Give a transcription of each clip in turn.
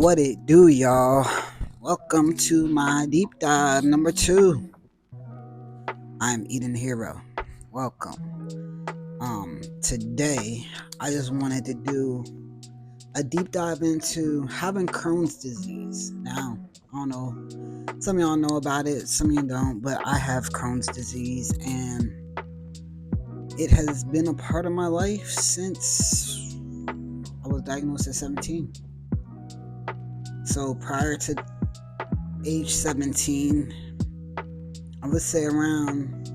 What it do, y'all? Welcome to my deep dive number 2. I'm Eden Hero. Welcome. Today I just wanted to do a deep dive into having Crohn's disease. Now, I don't know, some of y'all know about it, some of you don't, but I have Crohn's disease and it has been a part of my life since I was diagnosed at 17. So prior to age 17, I would say around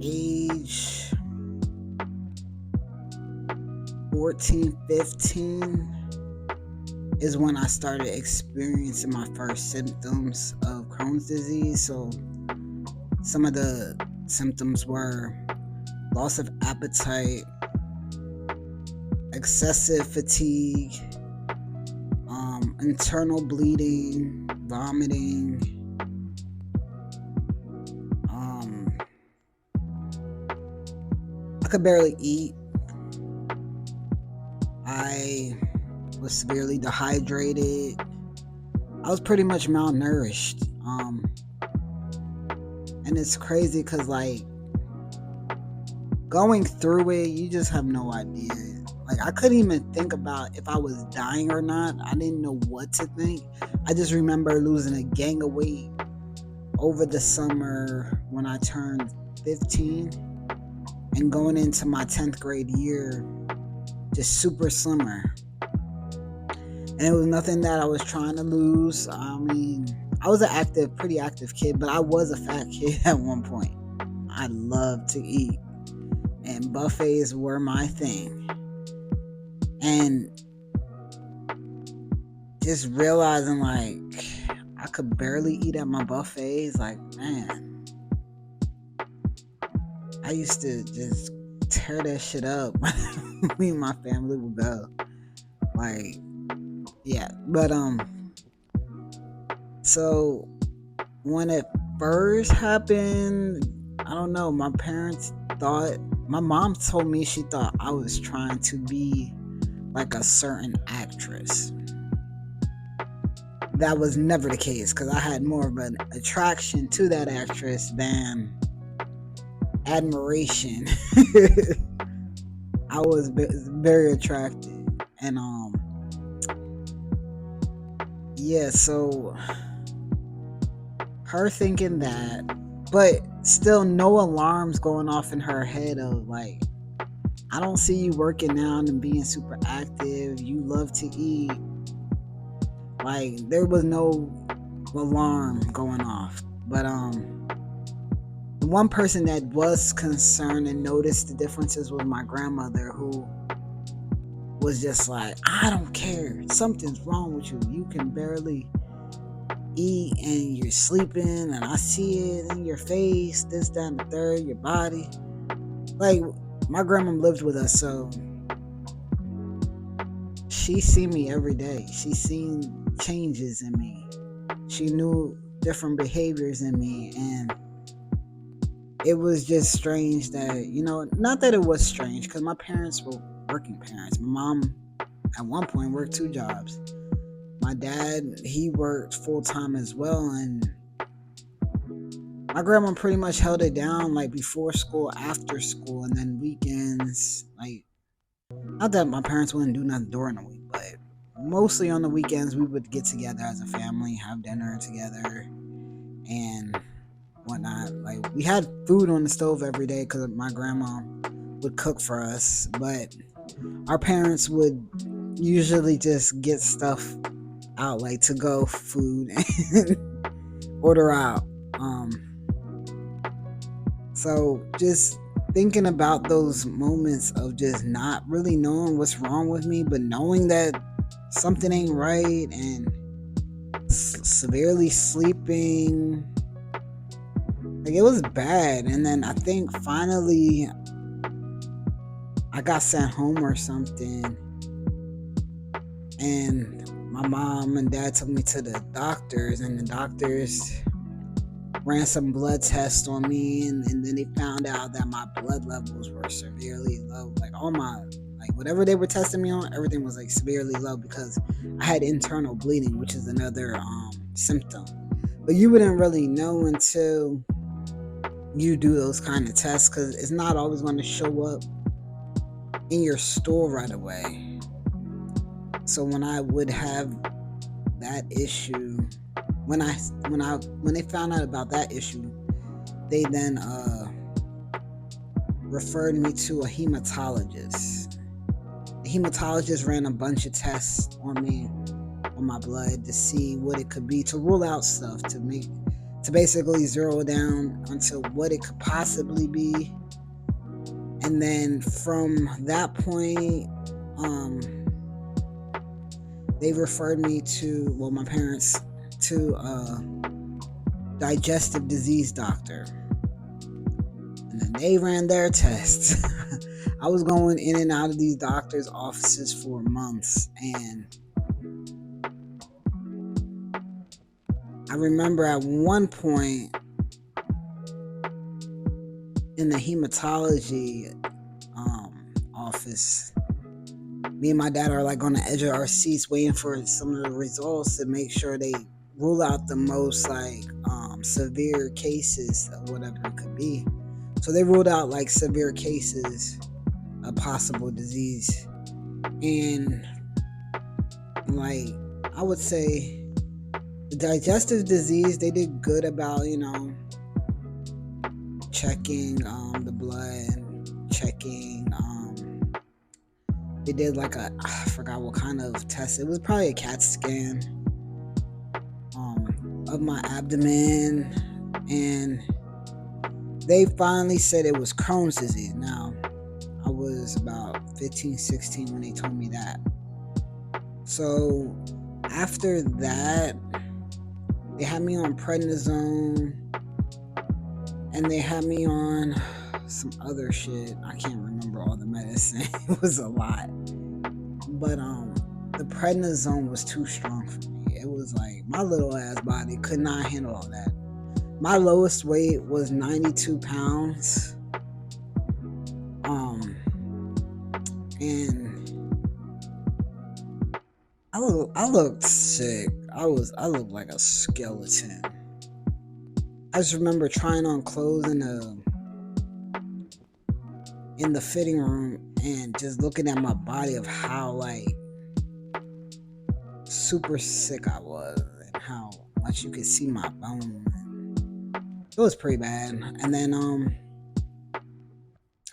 age 14, 15 is when I started experiencing my first symptoms of Crohn's disease. So some of the symptoms were loss of appetite, excessive fatigue, internal bleeding, vomiting, I could barely eat. I was severely dehydrated. I was pretty much malnourished. And it's crazy because, like, going through it, you just have no idea. Like, I couldn't even think about if I was dying or not. I didn't know what to think. I just remember losing a gang of weight over the summer when I turned 15 and going into my 10th grade year just super slimmer. And it was nothing that I was trying to lose. I mean, I was pretty active kid, but I was a fat kid at one point. I loved to eat, and buffets were my thing. And just realizing, like, I could barely eat at my buffets. Like, man, I used to just tear that shit up when me and my family would go. Like, yeah. But so when it first happened, I don't know, my mom told me she thought I was trying to be like a certain actress. That was never the case, because I had more of an attraction to that actress than admiration. I was very attracted, and yeah, so her thinking that, but still no alarms going off in her head of, like, I don't see you working out and being super active. You love to eat. Like, there was no alarm going off. But the one person that was concerned and noticed the differences was my grandmother, who was just like, I don't care. Something's wrong with you. You can barely eat and you're sleeping, and I see it in your face, this, that, and the third, your body. Like, my grandma lived with us, so she seen me every day. She seen changes in me. She knew different behaviors in me, and it was just strange that, not that it was strange, because my parents were working parents. My mom at one point worked 2 jobs. My dad, he worked full-time as well, and my grandma pretty much held it down, like, before school, after school, and then weekends. Like, not that my parents wouldn't do nothing during the week, but mostly on the weekends we would get together as a family, have dinner together, and whatnot. Like, we had food on the stove every day because my grandma would cook for us, but our parents would usually just get stuff out, like to-go food, and order out. So just thinking about those moments of just not really knowing what's wrong with me, but knowing that something ain't right, and severely sleeping, like, it was bad. And then I think finally I got sent home or something, and my mom and dad took me to the doctors, and the doctors ran some blood tests on me, and then they found out that my blood levels were severely low. Like, all my, like, whatever they were testing me on, everything was like severely low because I had internal bleeding, which is another symptom. But you wouldn't really know until you do those kind of tests because it's not always going to show up in your stool right away. So when I would have that issue, when they found out about that issue, they then referred me to a hematologist. The hematologist ran a bunch of tests on me, on my blood, to see what it could be, to rule out stuff, to basically zero down onto what it could possibly be. And then from that point, they referred me to, well, my parents, to a digestive disease doctor. And then they ran their tests. I was going in and out of these doctors' offices for months. And I remember at one point in the hematology office, me and my dad are like on the edge of our seats waiting for some of the results to make sure they rule out the most like severe cases of whatever it could be. So they ruled out like severe cases of possible disease. And like I would say the digestive disease, they did good about, checking the blood, checking they did like I forgot what kind of test. It was probably a CAT scan of my abdomen, and they finally said it was Crohn's disease. Now, I was about 15, 16 when they told me that. So after that, they had me on prednisone, and they had me on some other shit. I can't remember all the medicine. It was a lot. But the prednisone was too strong for me. It was like my little ass body could not handle all that. My lowest weight was 92 pounds. And I looked sick. I looked like a skeleton. I just remember trying on clothes in the fitting room and just looking at my body of how like super sick I was and how much you could see my bones. It was pretty bad. And then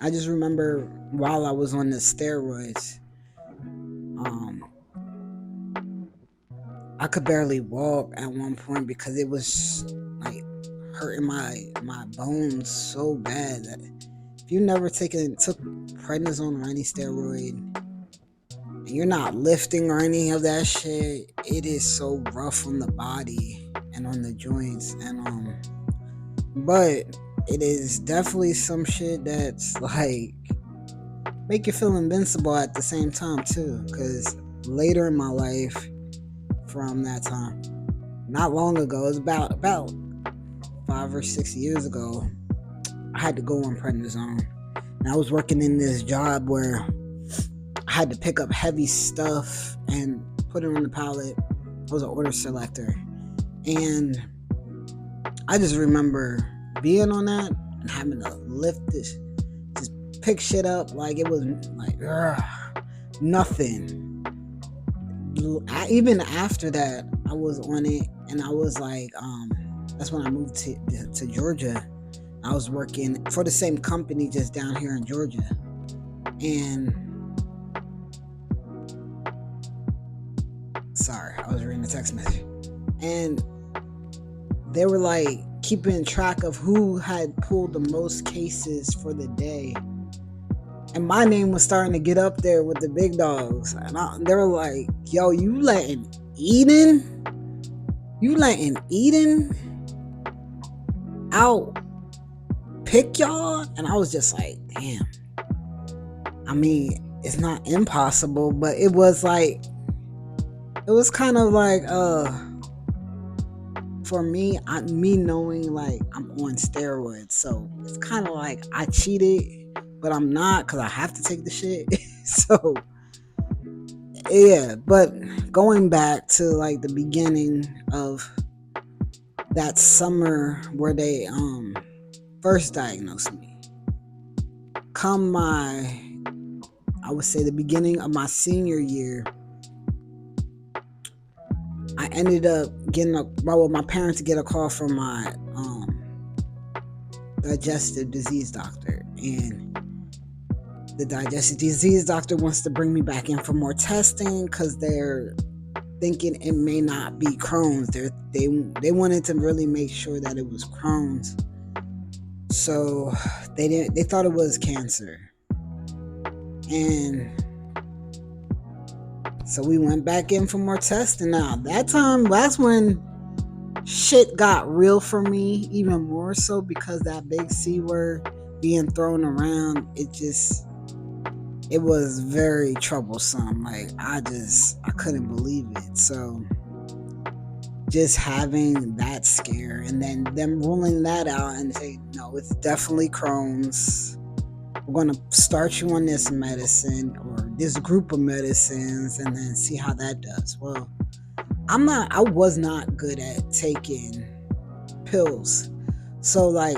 I just remember while I was on the steroids, I could barely walk at one point because it was like hurting my bones so bad that if you never took prednisone or any steroid and you're not lifting or any of that shit, it is so rough on the body and on the joints. And but it is definitely some shit that's like make you feel invincible at the same time too, because later in my life, from that time, not long ago, it was about 5 or 6 years ago, I had to go on prednisone. And I was working in this job where I had to pick up heavy stuff and put it on the pallet. I was an order selector. And I just remember being on that and having to lift this, just pick shit up like it was like nothing. Even after that, I was on it, and I was like, that's when I moved to Georgia. I was working for the same company just down here in Georgia, and sorry, I was reading the text message, and they were like keeping track of who had pulled the most cases for the day. And my name was starting to get up there with the big dogs. And they were like, yo, you letting Eden out pick y'all? And I was just like, damn. I mean, it's not impossible, but it was kind of like, for me, me knowing like I'm on steroids. So it's kind of like I cheated, but I'm not because I have to take the shit. So yeah, but going back to like the beginning of that summer where they first diagnosed me, come I would say the beginning of my senior year, I ended up getting my parents get a call from my digestive disease doctor, and the digestive disease doctor wants to bring me back in for more testing because they're thinking it may not be Crohn's. They wanted to really make sure that it was Crohn's, so they thought it was cancer, and so we went back in for more testing. Now that's when shit got real for me, even more so because that big C word being thrown around, it was very troublesome. Like I couldn't believe it. So just having that scare and then them ruling that out and say, no, it's definitely Crohn's. We're going to start you on this medicine or this group of medicines and then see how that does. Well, I was not good at taking pills. So like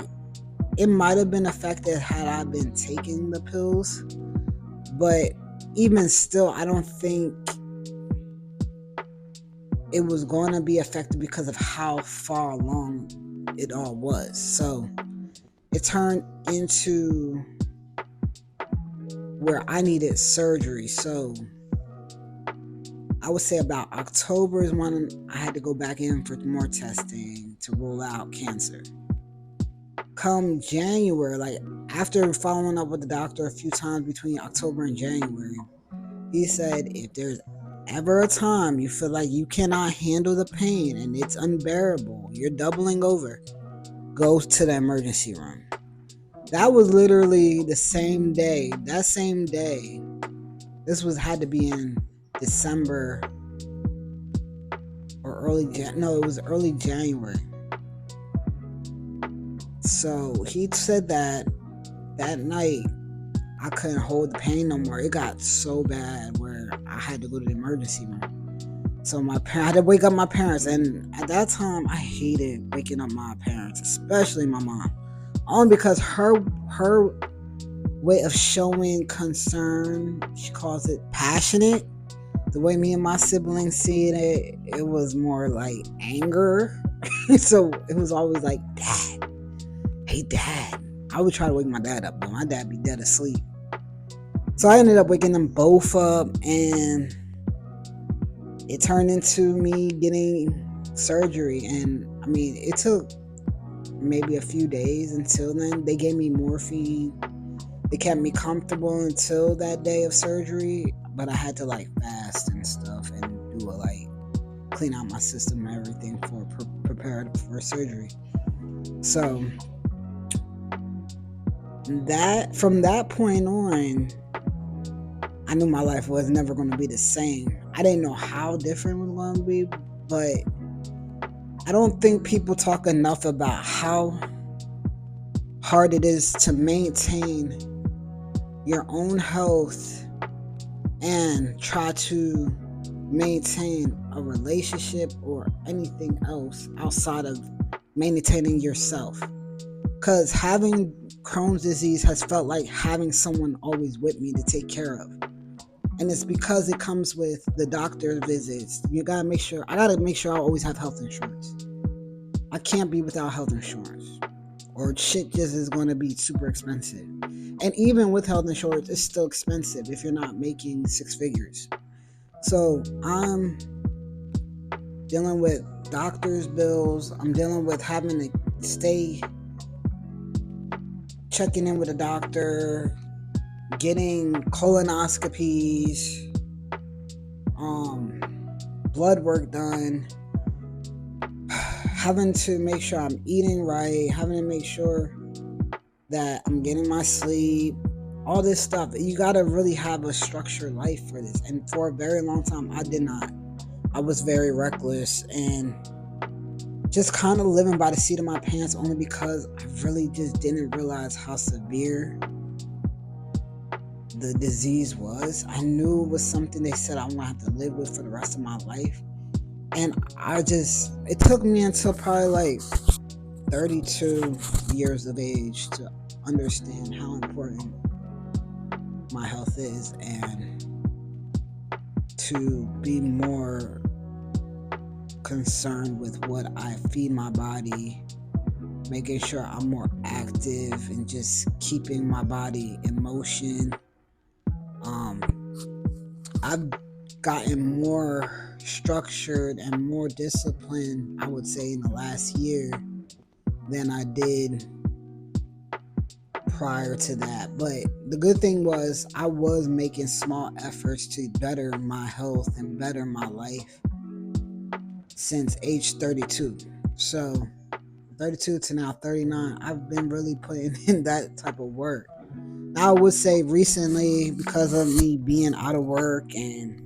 it might have been affected had I been taking the pills, but even still, I don't think it was going to be affected because of how far along it all was. So it turned into where I needed surgery. So I would say about October is when I had to go back in for more testing to rule out cancer. Come January, like after following up with the doctor a few times between October and January, he said if there's ever a time you feel like you cannot handle the pain and it's unbearable, you're doubling over, go to the emergency room. That was literally the same day. That same day, had to be in December or it was early January. So he said that night I couldn't hold the pain no more. It got so bad where I had to go to the emergency room. So I had to wake up my parents, and at that time I hated waking up my parents, especially my mom, only because her way of showing concern, she calls it passionate. The way me and my siblings see it, it was more like anger. So it was always like, Dad, hey Dad. I would try to wake my dad up, but my dad be dead asleep. So I ended up waking them both up, and it turned into me getting surgery. And I mean, it took maybe a few days until then. They gave me morphine. They kept me comfortable until that day of surgery, but I had to like fast and stuff and do clean out my system and everything for prepared for surgery. So from that point on, I knew my life was never going to be the same. I didn't know how different it was going to be, but I don't think people talk enough about how hard it is to maintain your own health and try to maintain a relationship or anything else outside of maintaining yourself. Because having Crohn's disease has felt like having someone always with me to take care of. And it's because it comes with the doctor visits. I gotta make sure I always have health insurance. I can't be without health insurance, or shit just is going to be super expensive. And even with health insurance, it's still expensive if you're not making six figures. So I'm dealing with doctor's bills. I'm dealing with having to stay checking in with a doctor, getting colonoscopies, blood work done, having to make sure I'm eating right, having to make sure that I'm getting my sleep, all this stuff. You gotta really have a structured life for this. And for a very long time, I did not. I was very reckless and just kind of living by the seat of my pants, only because I really just didn't realize how severe the disease was. I knew it was something they said I'm gonna have to live with for the rest of my life. And it took me until probably like 32 years of age to understand how important my health is, and to be more concerned with what I feed my body, making sure I'm more active and just keeping my body in motion. Um, I've gotten more structured and more disciplined, I would say, in the last year than I did prior to that. But the good thing was I was making small efforts to better my health and better my life since age 32. So 32 to now 39, I've been really putting in that type of work. I would say recently, because of me being out of work and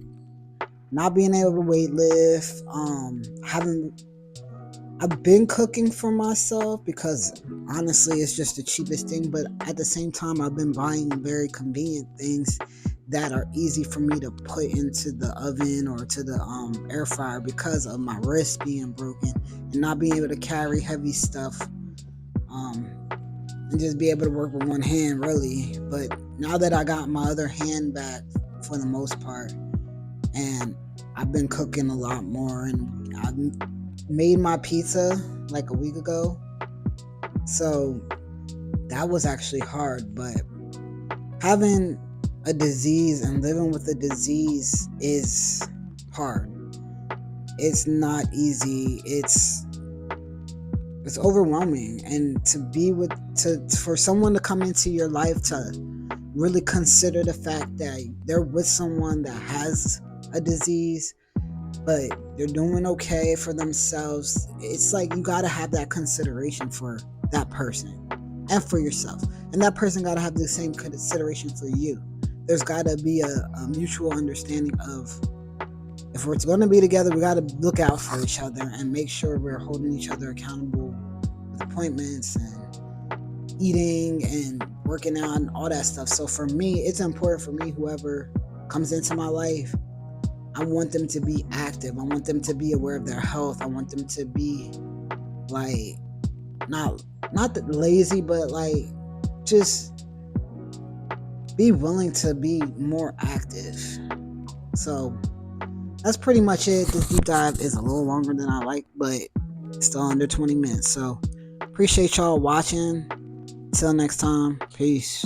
not being able to weight lift, having I've been cooking for myself because honestly it's just the cheapest thing, but at the same time I've been buying very convenient things that are easy for me to put into the oven or to the air fryer because of my wrist being broken and not being able to carry heavy stuff, um, and just be able to work with one hand really. But now that I got my other hand back for the most part, and I've been cooking a lot more, and I've made my pizza like a week ago. So that was actually hard, but having a disease and living with a disease is hard. It's not easy. It's overwhelming, and to be with to for someone to come into your life to really consider the fact that they're with someone that has a disease but they're doing okay for themselves. It's like you got to have that consideration for that person and for yourself, and that person got to have the same consideration for you. There's got to be a mutual understanding of, if we're going to be together, we got to look out for each other and make sure we're holding each other accountable with appointments and eating and working out and all that stuff. So for me, it's important for me, whoever comes into my life, I want them to be active. I want them to be aware of their health. I want them to be like not lazy, but like just be willing to be more active. So that's pretty much it. This deep dive is a little longer than I like, but still under 20 minutes. So appreciate y'all watching. Till next time, peace.